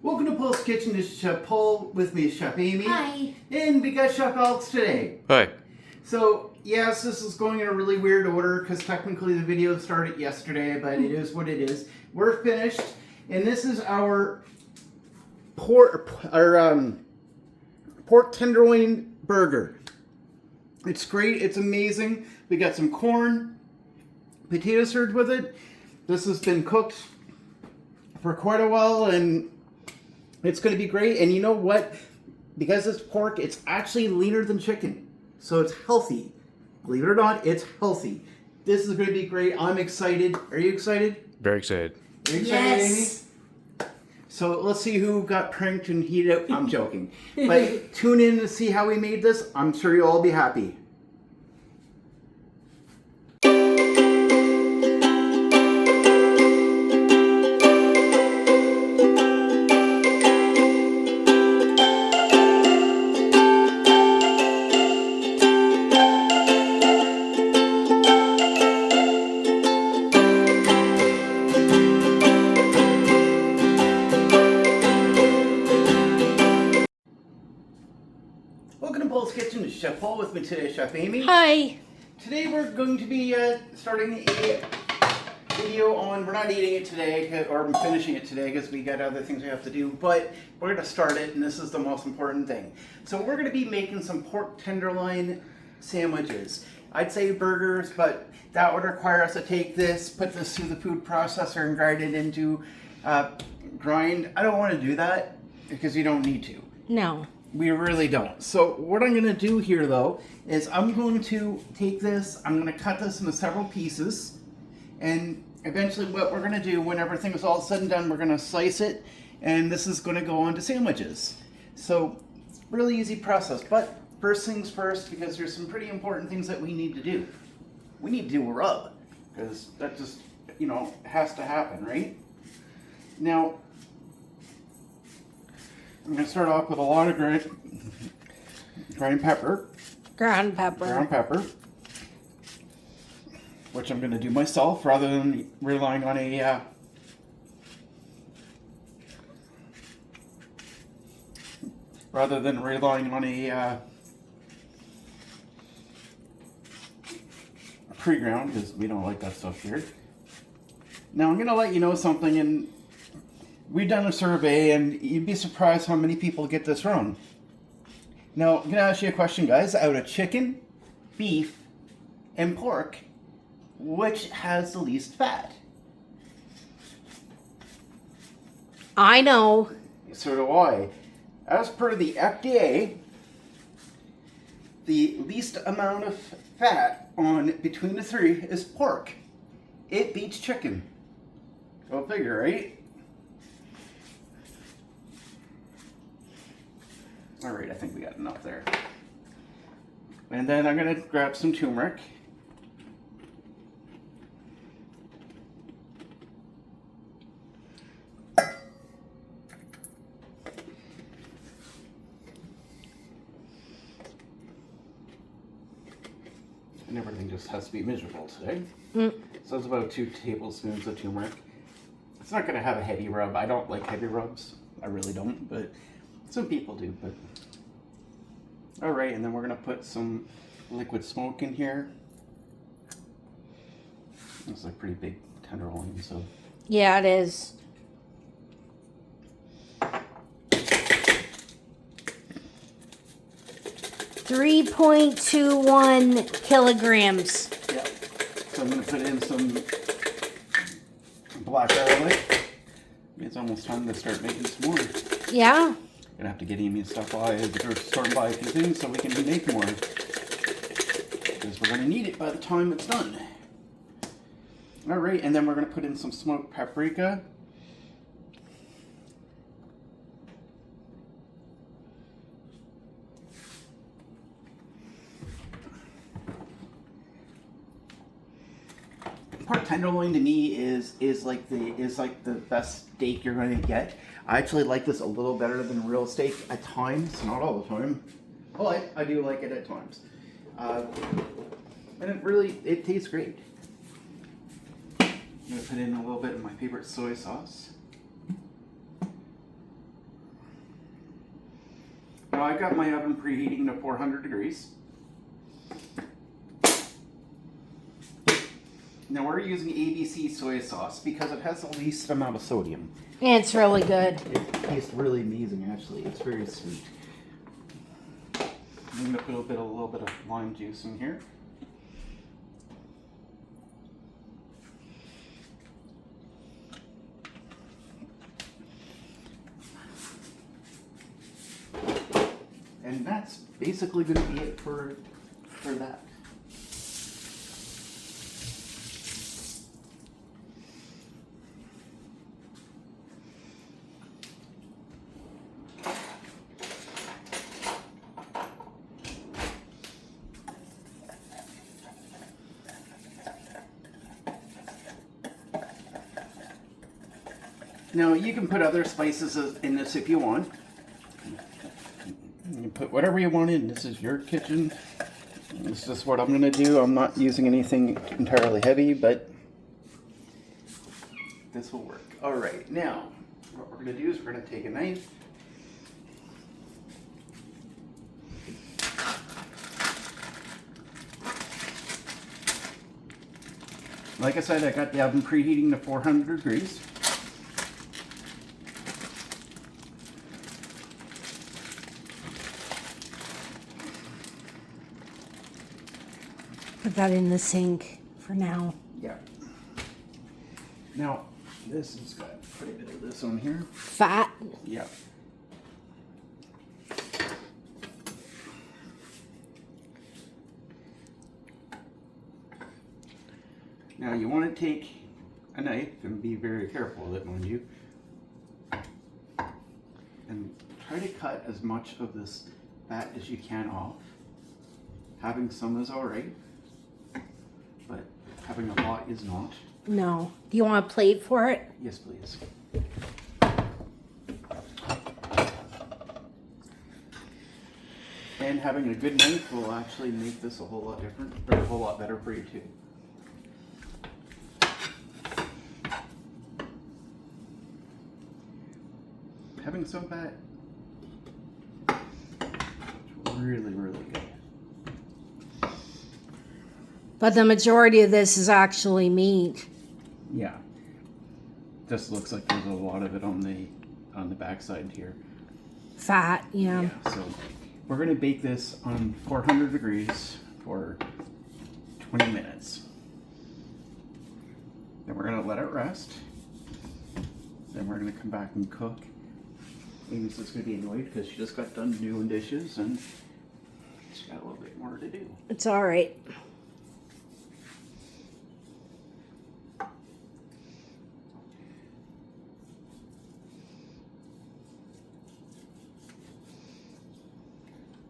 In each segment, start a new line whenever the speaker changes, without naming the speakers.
Welcome to Poul's Kitchen. This is Chef Poul. With me is Chef Amy.
Hi.
And we got Chef Alex today.
Hi.
So, yes, this is going in a really weird order because technically the video started yesterday, but it is what it is. We're finished, and this is our pork tenderloin burger. It's great. It's amazing. We got some corn, potato served with it. This has been cooked for quite a while, and it's going to be great. And you know what? Because it's pork, it's actually leaner than chicken. So it's healthy. Believe it or not, it's healthy. This is going to be great. I'm excited. Are you excited?
Very excited.
Are you excited,
Yes.
Amy? So let's see who got pranked and heated up. I'm joking. But tune in to see how we made this. I'm sure you'll all be happy. Welcome to Poul's Kitchen. It's Chef Poul. With me today is Chef Amy.
Hi.
Today we're going to be starting a video on, we're not eating it today, or finishing it today because we got other things we have to do, but we're going to start it, and this is the most important thing. So we're going to be making some pork tenderloin sandwiches. I'd say burgers, but that would require us to take this, put this through the food processor and grind it into grind. I don't want to do that because you don't need to.
No.
We really don't. So what I'm going to do here, though, is I'm going to take this, I'm going to cut this into several pieces, and eventually what we're going to do, when everything is all said and done, we're going to slice it, and this is going to go onto sandwiches. So it's a really easy process, but first things first, because there's some pretty important things that we need to do. We need to do a rub, because that just, has to happen, right? Now, I'm going to start off with a lot of ground pepper.
Ground pepper.
Which I'm going to do myself rather than relying on a pre-ground, because we don't like that stuff here. Now I'm going to let you know something, and we've done a survey, and you'd be surprised how many people get this wrong. Now, I'm going to ask you a question, guys. Out of chicken, beef, and pork, which has the least fat?
I know.
So do I. As per the FDA, the least amount of fat on between the three is pork. It beats chicken. Go figure, right? Alright, I think we got enough there. And then I'm going to grab some turmeric. And everything just has to be miserable today. So it's about 2 tablespoons of turmeric. It's not going to have a heavy rub. I don't like heavy rubs. I really don't, but some people do. But all right, and then we're going to put some liquid smoke in here. It's a pretty big tenderloin, so.
Yeah, it is. .21 kilograms.
Yeah. So I'm going to put in some black garlic. It's almost time to start making some more.
Yeah.
Gonna have to get Amy and stuff by or storm by a few things so we can make more. Because we're gonna need it by the time it's done. Alright, and then we're gonna put in some smoked paprika. Pork tenderloin to me is like the best steak you're going to get. I actually like this a little better than real steak at times, not all the time, but I do like it at times. And it tastes great. I'm going to put in a little bit of my favorite soy sauce. Now I've got my oven preheating to 400 degrees. Now we're using ABC soy sauce because it has the least amount of sodium.
It's really good.
It tastes really amazing, actually. It's very sweet. I'm gonna put a little bit of lime juice in here. And that's basically gonna be it for that. Now you can put other spices in this if you want. You can put whatever you want in. This is your kitchen. This is what I'm going to do. I'm not using anything entirely heavy, but this will work. All right, now what we're going to do is we're going to take a knife. Like I said, I got the oven preheating to 400 degrees.
Put that in the sink for now.
Yeah. Now, this has got quite a bit of this on here.
Fat.
Yeah. Now you want to take a knife and be very careful with it, mind you. And try to cut as much of this fat as you can off. Having some is alright, but having a lot is not.
No. Do you want a plate for it?
Yes, please. And having a good knife will actually make this a whole lot different, or a whole lot better for you too. Having some fat, really, really good.
But the majority of this is actually meat.
Yeah. Just looks like there's a lot of it on the backside here.
Fat, yeah.
So we're gonna bake this on 400 degrees for 20 minutes. Then we're gonna let it rest. Then we're gonna come back and cook. Amy's just gonna be annoyed because she just got done doing dishes and she's got a little bit more to do.
It's all right.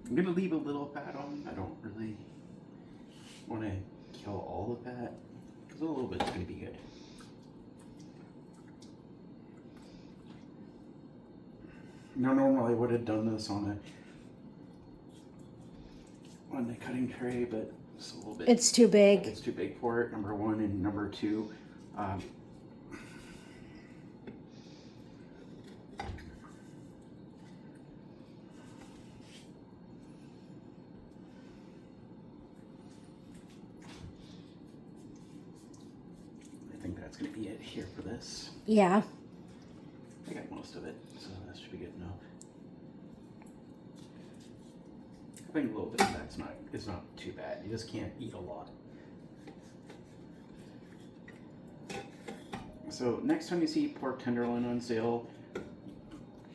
I'm gonna leave a little fat on. I don't really want to kill all the fat because a little bit's gonna be good. Now, normally I would have done this on the cutting tray, but it's a little bit.
It's too big.
It's too big for it. Number one, and number two. I think that's going to be it here for this.
Yeah.
I got most of it, so that should be good enough. I think a little bit of that's not too bad. You just can't eat a lot. So next time you see pork tenderloin on sale,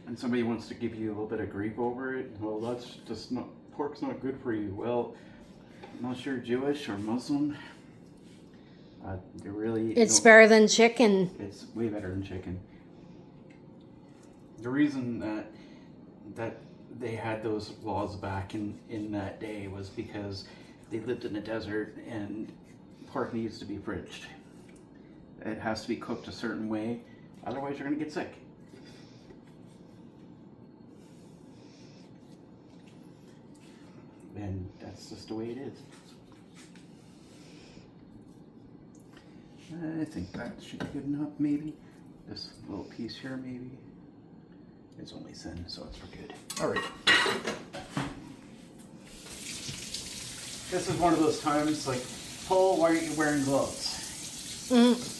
and somebody wants to give you a little bit of grief over it, well, that's just not, pork's not good for you. Well, unless you're Jewish or Muslim,
It's better than chicken.
It's way better than chicken. The reason that they had those laws back in that day was because they lived in the desert and pork needs to be fridged. It has to be cooked a certain way, otherwise you're going to get sick. And that's just the way it is. I think that should be good enough, maybe. This little piece here, maybe. It's only sin, so it's for good. All right. This is one of those times like, Poul, why aren't you wearing gloves?
Mm.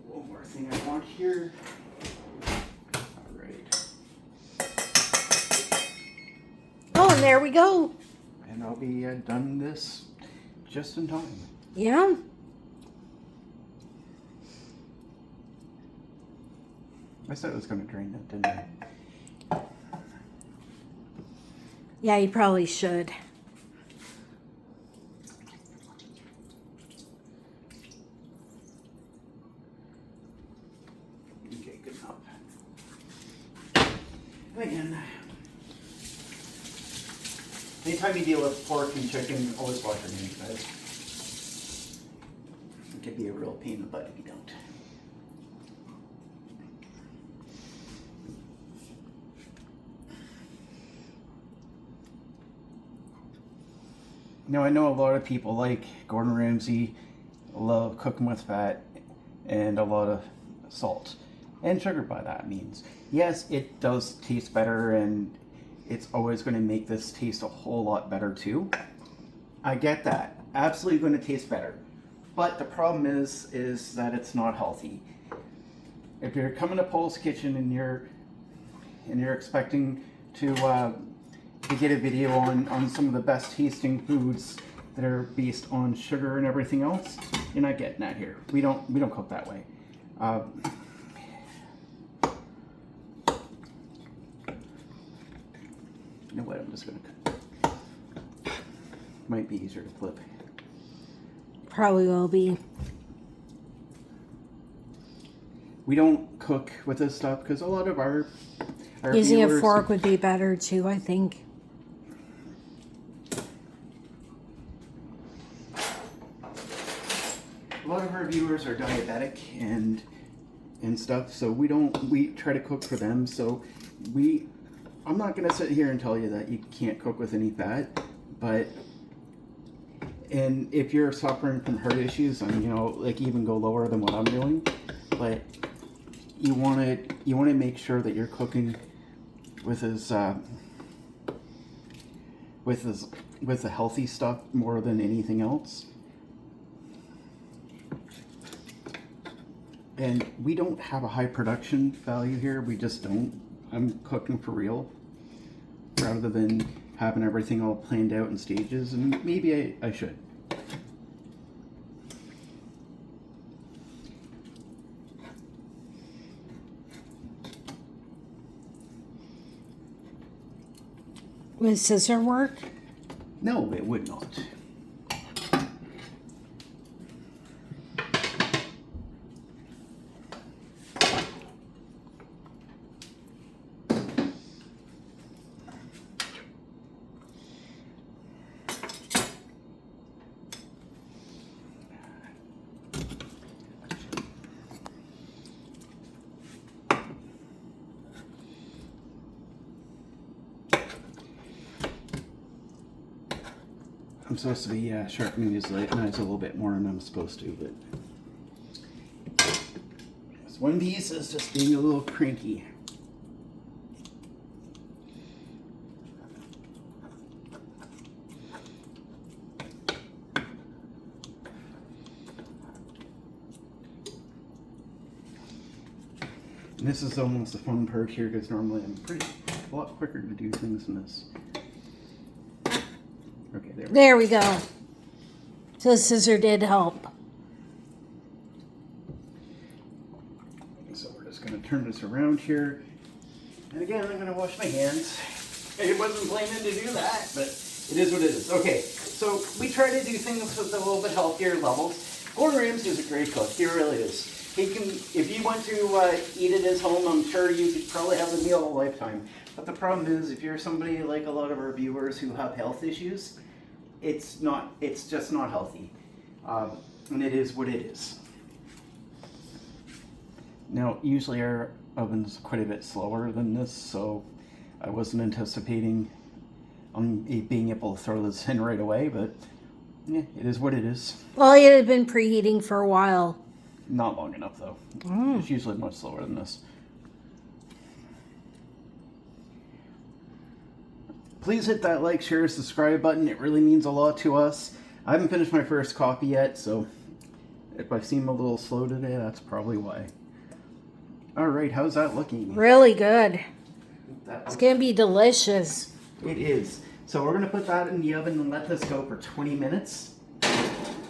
One more thing I want here. All right.
Oh, and there we go.
And I'll be done this just in time.
Yeah.
I said it was going to drain that, didn't I?
Yeah, you probably should.
Okay, good enough. Again, anytime you deal with pork and chicken, always wash your hands, guys. It could be a real pain in the butt if you don't. Now, I know a lot of people like Gordon Ramsay, love cooking with fat and a lot of salt and sugar by that means. Yes, it does taste better and it's always going to make this taste a whole lot better too. I get that. Absolutely going to taste better. But the problem is that it's not healthy. If you're coming to Poul's Kitchen and you're expecting to get a video on some of the best tasting foods that are based on sugar and everything else, you're not getting that here. We don't cook that way. You know what? I'm just gonna. Might be easier to flip.
Probably will be.
We don't cook with this stuff because a lot of our
Using a
viewers,
fork would be better too, I think.
a lot of our viewers are diabetic and stuff, so we try to cook for them. So I'm not gonna sit here and tell you that you can't cook with any fat, and if you're suffering from heart issues, and like even go lower than what I'm doing, but you want to make sure that you're cooking with the healthy stuff more than anything else. And we don't have a high production value here. We just don't. I'm cooking for real, rather than having everything all planned out in stages. And maybe I should.
Would scissor work?
No, it would not. I'm supposed to be sharpening these knives a little bit more than I'm supposed to, but this one piece is just being a little cranky. And this is almost the fun part here, because normally I'm a lot quicker to do things than this. Okay,
There we go. So the scissor did help.
So we're just going to turn this around here. And again, I'm going to wash my hands. I wasn't planning to do that, but it is what it is. Okay, so we try to do things with a little bit healthier levels. Gordon Ramsay is a great cook. He really is. He can, if you went to eat at his home, I'm sure you could probably have a meal of a lifetime. But the problem is, if you're somebody like a lot of our viewers who have health issues, it's just not healthy. And it is what it is. Now, usually our oven's quite a bit slower than this, so I wasn't anticipating being able to throw this in right away, but yeah, it is what it is.
Well, it had been preheating for a while.
Not long enough, though. It's usually much slower than this. Please hit that like, share, subscribe button. It really means a lot to us. I haven't finished my first copy yet, so if I seem a little slow today, that's probably why. Alright, how's that looking?
Really good. It's going to be delicious.
It is. So we're going to put that in the oven and let this go for 20 minutes.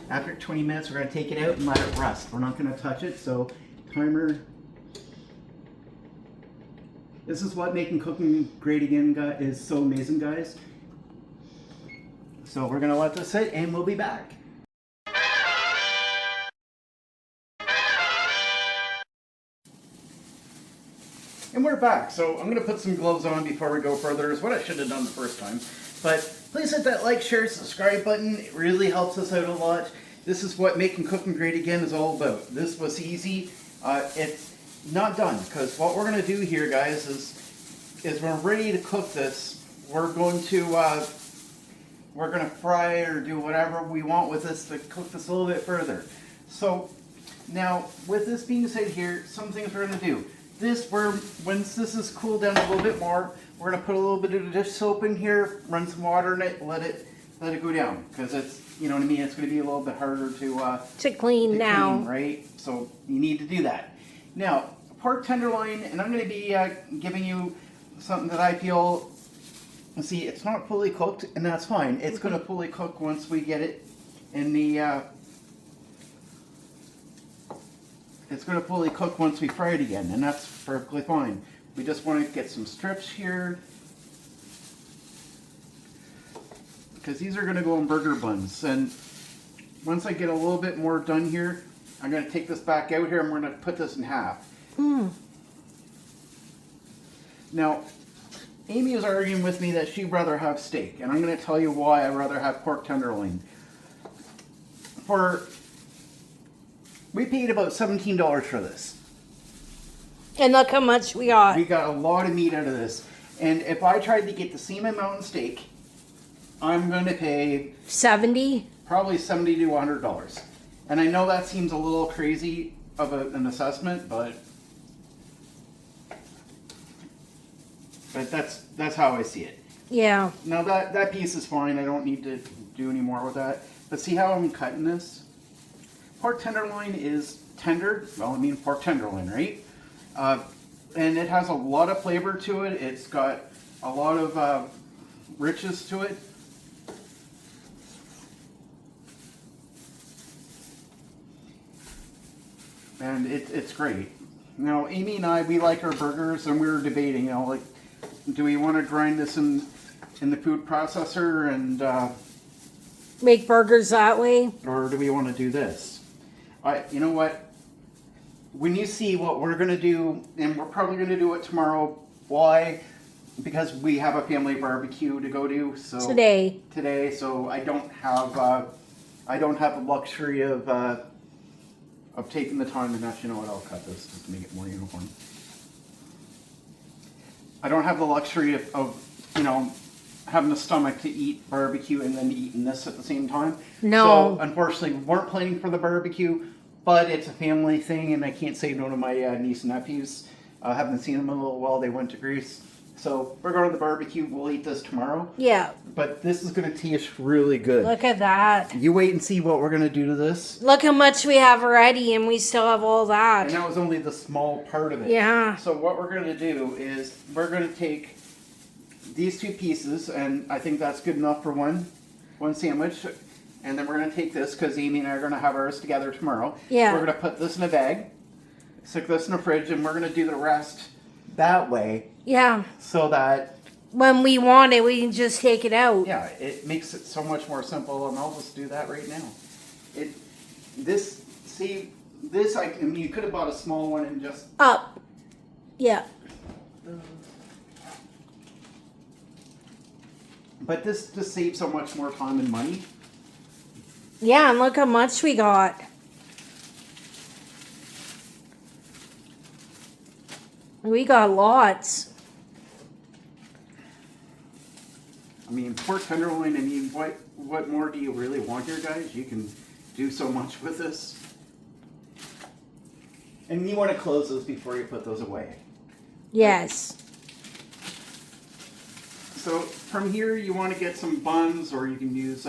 After 20 minutes, we're going to take it out and let it rest. We're not going to touch it, so timer. This is what making cooking great again is so amazing, guys. So we're going to let this sit and we'll be back. And we're back. So I'm going to put some gloves on before we go further. Is what I should have done the first time. But please hit that like, share, subscribe button. It really helps us out a lot. This is what making cooking great again is all about. This was easy. It's not done, because what we're going to do here, guys, is when we're ready to cook this, we're going to fry or do whatever we want with this to cook this a little bit further. So now, with this being said here, some things we're going to do. Once this is cooled down a little bit more, we're going to put a little bit of dish soap in here, run some water in it, let it go down, because it's, you know what I mean, it's going to be a little bit harder to
clean now.
Right? So you need to do that. Now, pork tenderloin, and I'm going to be giving you something that I feel, see, it's not fully cooked, and that's fine. It's going to fully cook once we get it in the, it's going to fully cook once we fry it again, and that's perfectly fine. We just want to get some strips here, because these are going to go in burger buns. And once I get a little bit more done here, I'm going to take this back out here and we're going to put this in half. Now, Amy is arguing with me that she'd rather have steak, and I'm going to tell you why I'd rather have pork tenderloin. We paid about $17 for this.
And look how much we got.
We got a lot of meat out of this. And if I tried to get the same amount in steak, I'm going to pay
70?
Probably $70 to $100. And I know that seems a little crazy of an assessment, but that's how I see it.
Yeah.
Now that piece is fine. I don't need to do any more with that. But see how I'm cutting this? Pork tenderloin is tender. Well, I mean pork tenderloin, right? And it has a lot of flavor to it. It's got a lot of richness to it. And it's great. Now, Amy and I, we like our burgers, and we were debating, you know, like, do we want to grind this in the food processor and
make burgers that way,
or do we want to do this? You know what? When you see what we're going to do, and we're probably going to do it tomorrow. Why? Because we have a family barbecue to go to. So today. So I don't have the luxury of taking the time. And actually, you know what? I'll cut this just to make it more uniform. I don't have the luxury of you know, having the stomach to eat barbecue and then eating this at the same time.
No.
So unfortunately, we weren't planning for the barbecue, but it's a family thing, and I can't say no to my niece and nephews. I haven't seen them in a little while. They went to Greece. So we're going to the barbecue. We'll eat this tomorrow. Yeah. But this is going to taste really good.
Look at that.
You wait and see what we're going to do to this.
Look how much we have already, and we still have all that.
And that was only the small part of it.
Yeah.
So what we're going to do is we're going to take these two pieces, and I think that's good enough for one sandwich. And then we're going to take this, because Amy and I are going to have ours together tomorrow. Yeah. We're going to put this in a bag, stick this in the fridge, and we're going to do the rest that way. Yeah. So that
when we want it, we can just take it out.
Yeah, it makes it so much more simple, and I'll just do that right now. I mean, you could have bought a small one and just
up. Yeah.
But this just saves so much more time and money.
Yeah, and look how much we got. We got lots.
I mean, pork tenderloin, I mean, what more do you really want here, guys? You can do so much with this. And you want to close those before you put those away.
Yes.
So from here, you want to get some buns, or you can use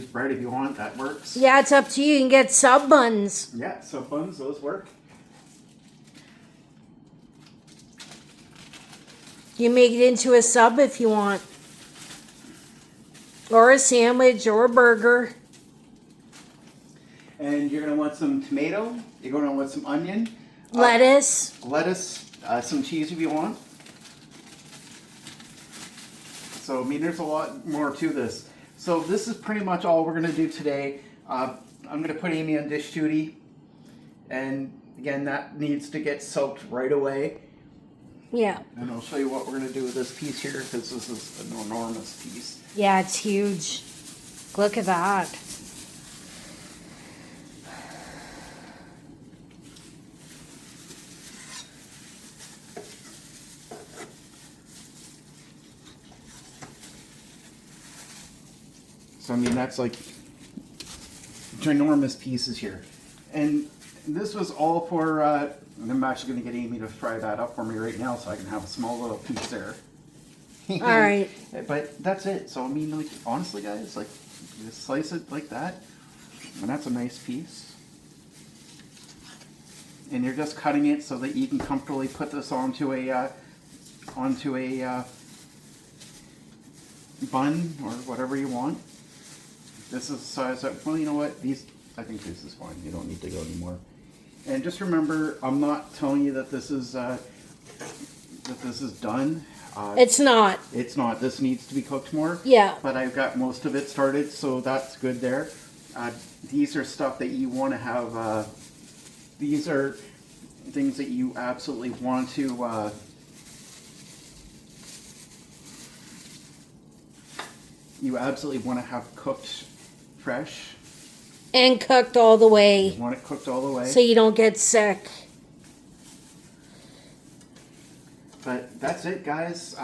bread if you want. That works.
Yeah, it's up to you. You can get sub buns.
Yeah, so buns, those work.
You make it into a sub if you want. Or a sandwich or a burger.
And you're going to want some tomato. You're going to want some onion.
Lettuce.
Some cheese if you want. So, I mean, there's a lot more to this. So this is pretty much all we're going to do today. I'm going to put Amy on dish duty. And again, that needs to get soaked right away.
Yeah.
And I'll show you what we're going to do with this piece here, because this is an enormous piece.
Yeah, it's huge. Look at that.
So, I mean, that's like ginormous pieces here. And this was all for, I'm actually going to get Amy to fry that up for me right now so I can have a small little piece there.
All right.
But that's it. So, I mean, like, honestly, guys, like, you just slice it like that. And that's a nice piece. And you're just cutting it so that you can comfortably put this onto a bun or whatever you want. This is the size that, well, you know what? I think this is fine. You don't need to go anymore. And just remember, I'm not telling you that this is done.
It's not.
It's not. This needs to be cooked more.
Yeah.
But I've got most of it started, so that's good there. These are stuff that you want to have. These are things that you absolutely want to. You absolutely want to have cooked fresh.
And cooked all the way.
You want it cooked all the way.
So you don't get sick.
But that's it, guys.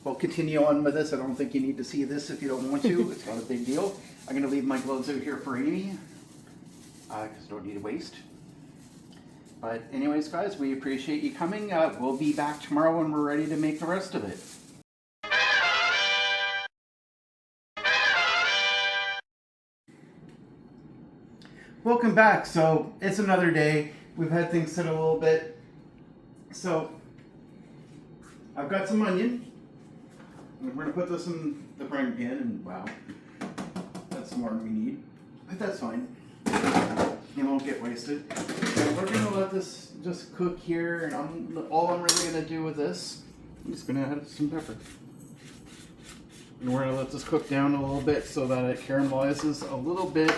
We'll continue on with this. I don't think you need to see this if you don't want to. It's not a big deal. I'm going to leave my gloves out here for Amy, because I don't need to waste. But anyways, guys, we appreciate you coming. We'll be back tomorrow when we're ready to make the rest of it. Welcome back. So it's another day. We've had things sit a little bit. So I've got some onion. We're going to put this in the brine again, and wow, that's more than we need. But that's fine. It won't get wasted. And we're going to let this just cook here, and all I'm really going to do with this, I'm just going to add some pepper. And we're going to let this cook down a little bit so that it caramelizes a little bit.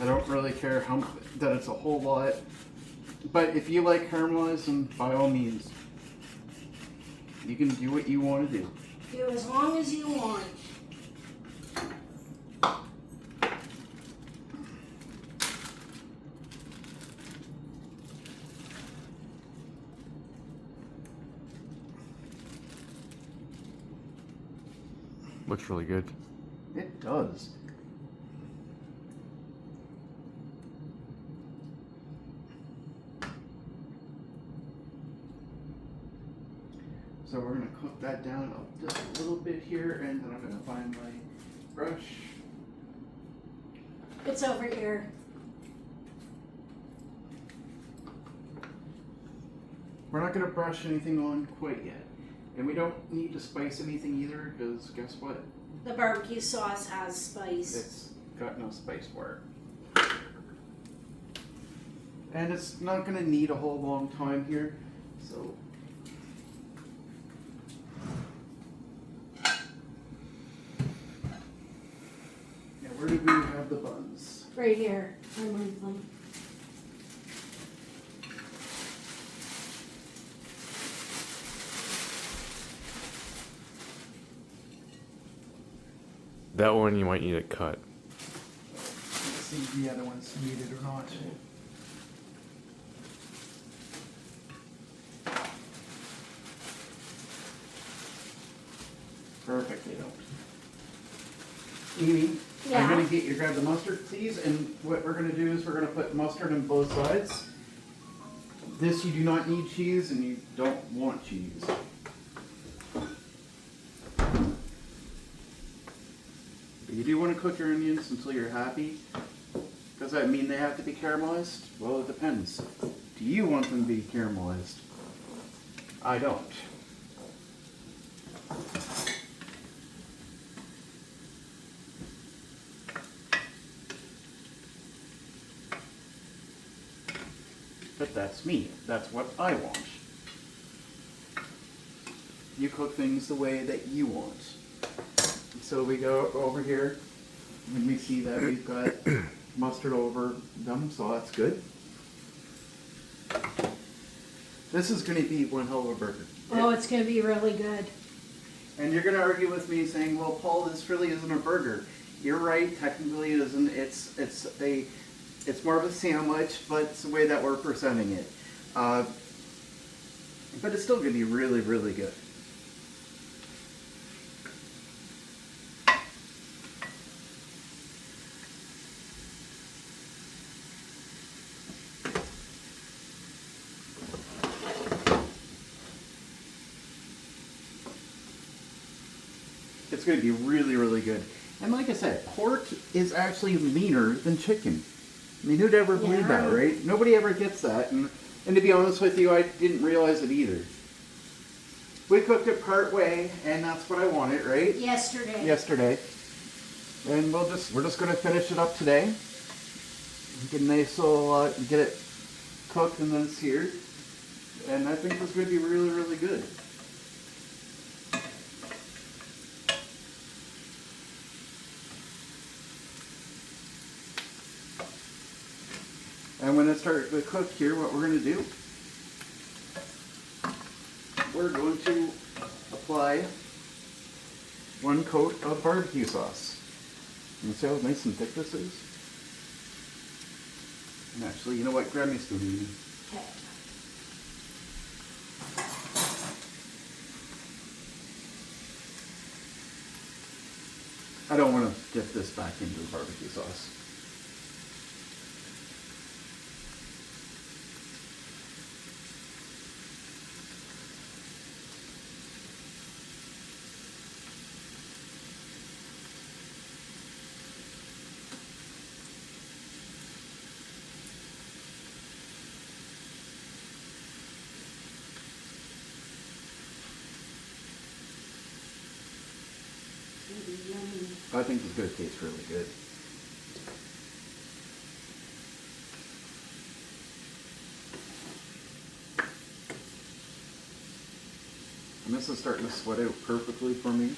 I don't really care that it's a whole lot. But if you like caramelized, then by all means, you can do what you want to do.
Do as long as you want.
Looks really good.
It does. So we're going to cook that down just a little bit here, and then I'm going to find my brush.
It's over here.
We're not going to brush anything on quite yet. And we don't need to spice anything either, because guess what?
The barbecue sauce has spice.
It's got no spice for it. And it's not going to need a whole long time here, so... Where do we have the buns?
Right here. I moved them.
That one you might need it cut.
Let's see if the other one's needed or not. Perfect, they don't. Amy,
Yeah?
I'm gonna get you to grab the mustard, please, and what we're gonna do is we're gonna put mustard on both sides. This, you do not need cheese, and you don't want cheese. But you do want to cook your onions until you're happy. Does that mean they have to be caramelized? Well, it depends. Do you want them to be caramelized? I don't. But that's me. That's what I want. You cook things the way that you want. So we go over here and we see that we've got mustard over them, so that's good. This is going to be one hell of a burger.
Oh, it's going to be really good.
And you're going to argue with me saying, well, Paul, this really isn't a burger. You're right, technically it isn't. It's more of a sandwich, but it's the way that we're presenting it. But it's still going to be really, really good. It's going to be really, really good. And like I said, pork is actually leaner than chicken. I mean, who'd ever believe that, right? Nobody ever gets that. And to be honest with you, I didn't realize it either. We cooked it part way, and that's what I wanted, right? Yesterday. And we're just going to finish it up today. Get a nice little, get it cooked and then seared. And I think it's going to be really, really good. And when it starts to cook here, what we're going to do, we're going to apply 1 coat of barbecue sauce. You see how nice and thick this is? And actually, you know what? Grab me a spoon, Amy.
Okay.
I don't want to dip this back into the barbecue sauce. I think it's going to taste really good. And this is starting to sweat out perfectly for me.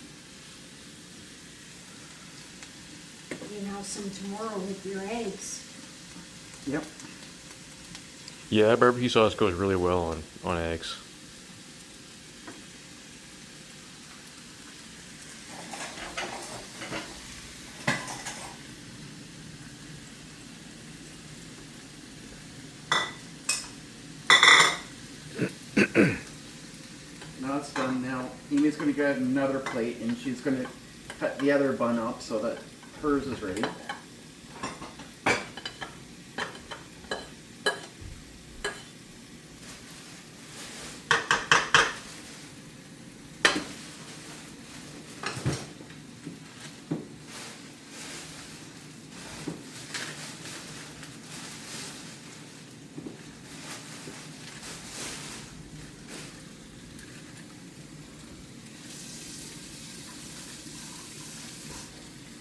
You can have some tomorrow with your eggs.
Yep.
Yeah, that barbecue sauce goes really well on eggs.
Now it's done. Now Amy's going to grab another plate and she's going to cut the other bun up so that hers is ready.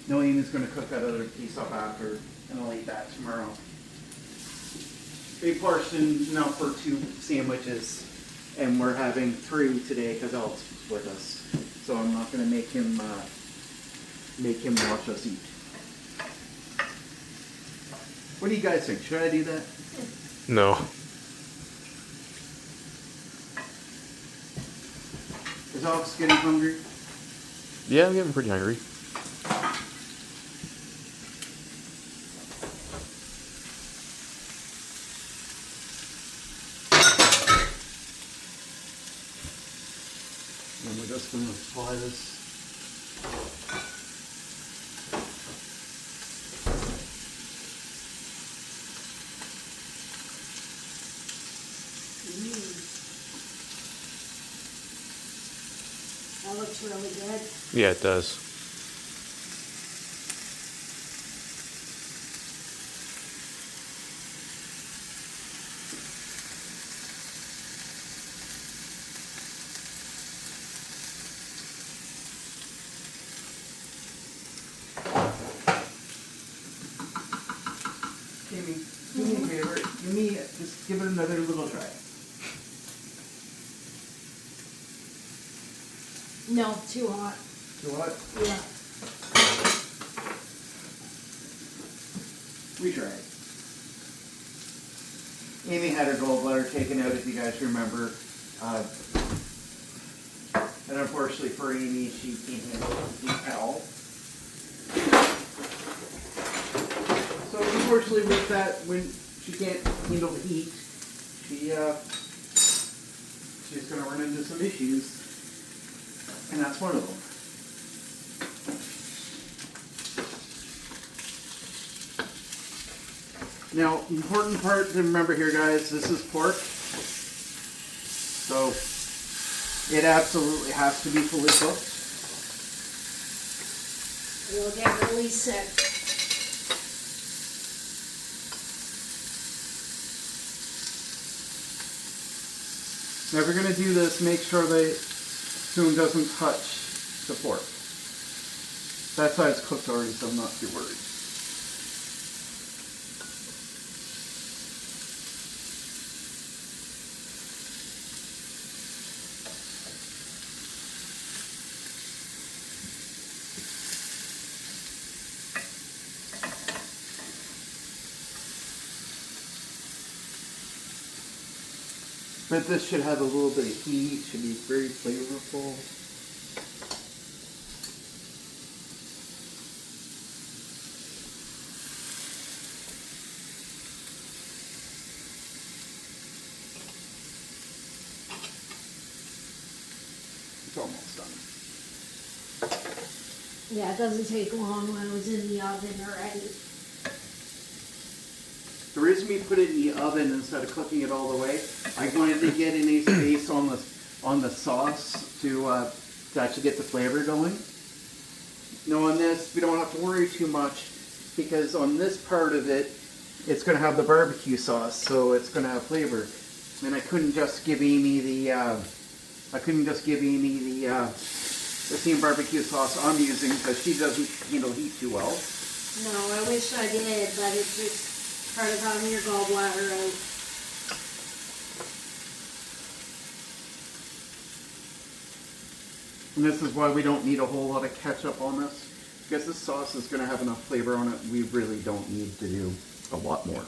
No, Amy's going to cook that other piece up after, and I'll eat that tomorrow. Big portion enough for 2 sandwiches, and we're having 3 today because Alex was with us. So I'm not going to make him watch us eat. What do you guys think? Should I do that?
No.
Is Alex getting hungry?
Yeah, I'm getting pretty hungry.
And we're just going to apply this
That looks really good.
Yeah, it does.
Amy, do me a favor. Just give it another little try.
No, too hot.
Too hot?
Yeah.
We tried. Amy had her gallbladder taken out, if you guys remember. And unfortunately for Amy, she can't handle heat at all. So unfortunately with that, when she can't handle the heat, she's going to run into some issues. And that's one of them. Now, important part to remember here, guys, this is pork. So, it absolutely has to be fully cooked.
It'll get really sick.
Now, if you're going to do this, make sure the spoon doesn't touch the pork. That side's cooked already, so I'm not too worried. But this should have a little bit of heat, should be very flavorful. It's almost done.
Yeah, it doesn't take long when it was in the oven already.
The reason we put it in the oven instead of cooking it all the way, I wanted to get any space on the sauce to actually get the flavor going. Now on this, we don't have to worry too much because on this part of it, it's going to have the barbecue sauce, so it's going to have flavor. And I couldn't just give Amy the same barbecue sauce I'm using because she doesn't handle heat too well.
No, I wish I did, but it's just part of having your gallbladder out.
And this is why we don't need a whole lot of ketchup on this. Because this sauce is going to have enough flavor on it, we really don't need to do a lot more.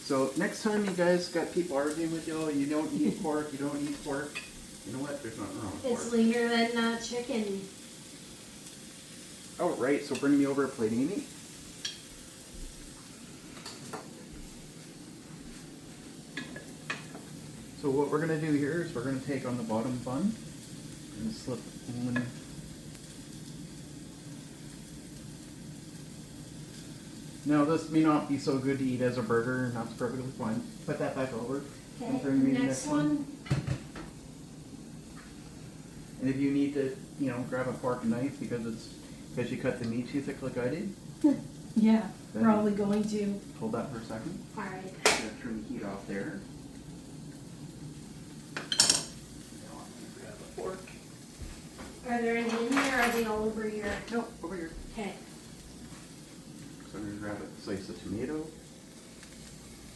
So next time you guys got people arguing with you, oh, you don't eat pork, you don't eat pork. You know what? There's nothing wrong with
It's
pork.
leaner than chicken.
Oh, right. So bring me over a plate, Amy. So what we're going to do here is we're going to take on the bottom bun and slip one. Now this may not be so good to eat as a burger, and that's perfectly fine. Put that back over. And
Okay,
bring me the
next one.
And if you need to, grab a fork and knife because you cut the meat too thick like I did,
Yeah,
Then-
probably going to.
hold that for a second.
Alright.
Gotta turn the heat off there. Now I'm gonna grab a fork.
Are there any in here or are they all over here?
No, over here.
Okay.
So I'm gonna grab a slice of tomato.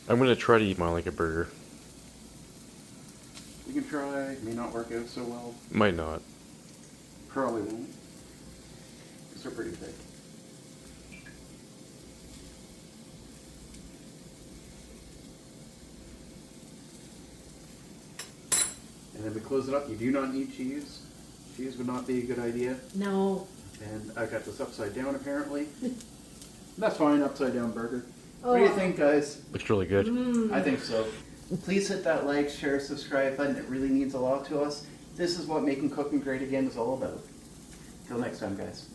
I'm gonna try to eat mine like a burger.
You can try, may not work out so well.
Might not.
Probably won't. Because they're pretty thick. And then we close it up. You do not need cheese. Cheese would not be a good idea.
No.
And I got this upside down apparently. That's fine, upside down burger.
Oh.
What do you think, guys?
Looks really good.
I think so. Please hit that like, share, subscribe button. It really means a lot to us. This is what making cooking great again is all about. Till next time, guys.